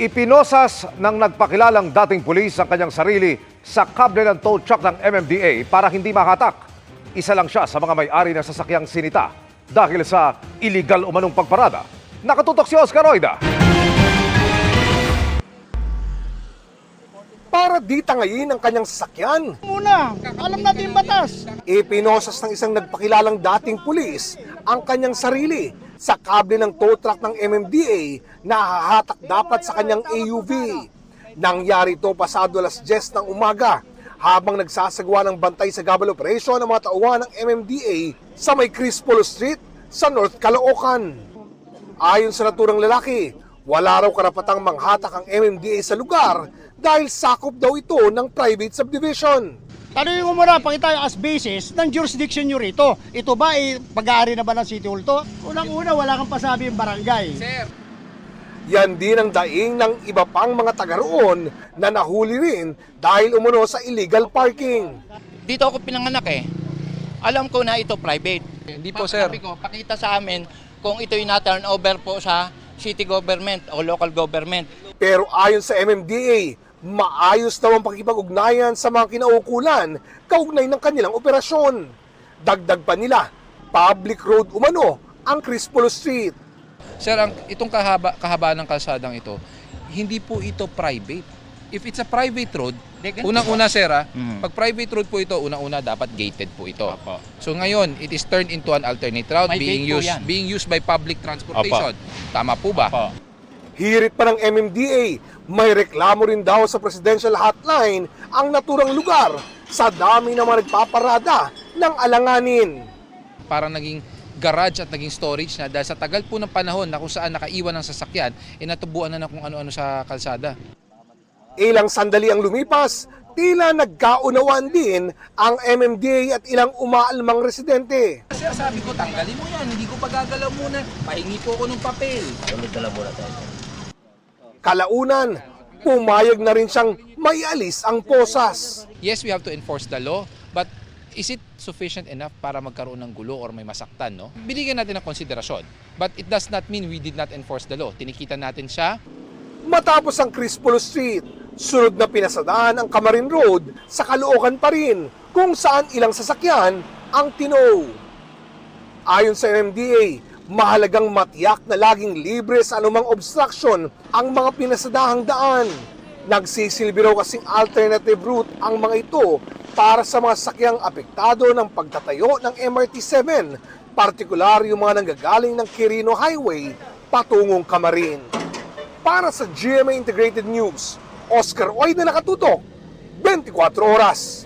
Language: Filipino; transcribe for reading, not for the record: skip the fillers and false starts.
Ipinosas ng nagpakilalang dating pulis ang kanyang sarili sa kable ng tow truck ng MMDA para hindi mahatak. Isa lang siya sa mga may-ari ng sasakyang sinita dahil sa illegal umanong pagparada. Nakatutok si Oscar Oida. Para di tangayin ang kanyang sasakyan. Muna, alam natin yung batas. Ipinosas ng isang nagpakilalang dating pulis ang kanyang sarili sa kable ng tow truck ng MMDA na hahatak dapat sa kanyang AUV. Nangyari ito pasado alas 10 ng umaga habang nagsasagawa ng bantay sa gabal operation ng mga tauhan ng MMDA sa may Crispolo Street sa North Caloocan. Ayon sa naturang lalaki, wala raw karapatang manghatak ang MMDA sa lugar dahil sakop daw ito ng private subdivision. Tanungin ko muna, pakita yung as basis ng jurisdiction nyo rito. Ito ba ay pag-aari na ba ng City Hall to? Unang-una, wala kang pasabi yung barangay. Sir. Yan din ang daing ng iba pang mga taga roon na nahuli rin dahil umuno sa illegal parking. Dito ako pinanganak eh. Alam ko na ito private. Hindi po, sir. Sabi ko, pakita sa amin kung ito'y na-turn over po sa city government o local government. Pero ayon sa MMDA, maayos daw ang pakikipag-ugnayan sa mga kinaukulan kaugnay ng kanilang operasyon. Dagdag pa nila, public road umano ang Crispolo Street. Sir, itong kahabaan ng kalsadang ito, hindi po ito private. If it's a private road, unang-una sir, pag private road po ito, unang-una dapat gated po ito. Opo. So ngayon, it is turned into an alternate route May being used by public transportation. Tama po ba? Opo. Hirit pa ng MMDA, may reklamo rin daw sa presidential hotline ang naturang lugar sa dami ng mga nagpaparada ng alanganin. Parang naging garage at naging storage na dahil sa tagal po ng panahon na kung saan nakaiwan ng sasakyan, natubuan na kung ano-ano sa kalsada. Ilang sandali ang lumipas, tila nagkaunawaan din ang MMDA at ilang umaalmang residente. Sir, sabi ko, tanggalin mo yan, hindi ko pagagalaw muna. Pahingi po ako ng papel. Kalaunan, pumayag na rin siyang maialis ang posas. Yes, we have to enforce the law, but is it sufficient enough para magkaroon ng gulo or may masaktan, no? Binigyan natin ng konsiderasyon, but it does not mean we did not enforce the law. Tinikita natin siya. Matapos ang Crispolo Street, sunod na pinasadaan ang Camarin Road sa Caloocan pa rin, kung saan ilang sasakyan ang tinow. Ayon sa MMDA, mahalagang matiyak na laging libre sa anumang obstruction ang mga pinasadahang daan. Nagsisilbi raw kasing alternative route ang mga ito para sa mga sakyang apektado ng pagtatayo ng MRT-7, partikular yung mga nanggagaling ng Quirino Highway patungong Camarin. Para sa GMA Integrated News, Oscar Oida, nakatutok, 24 oras.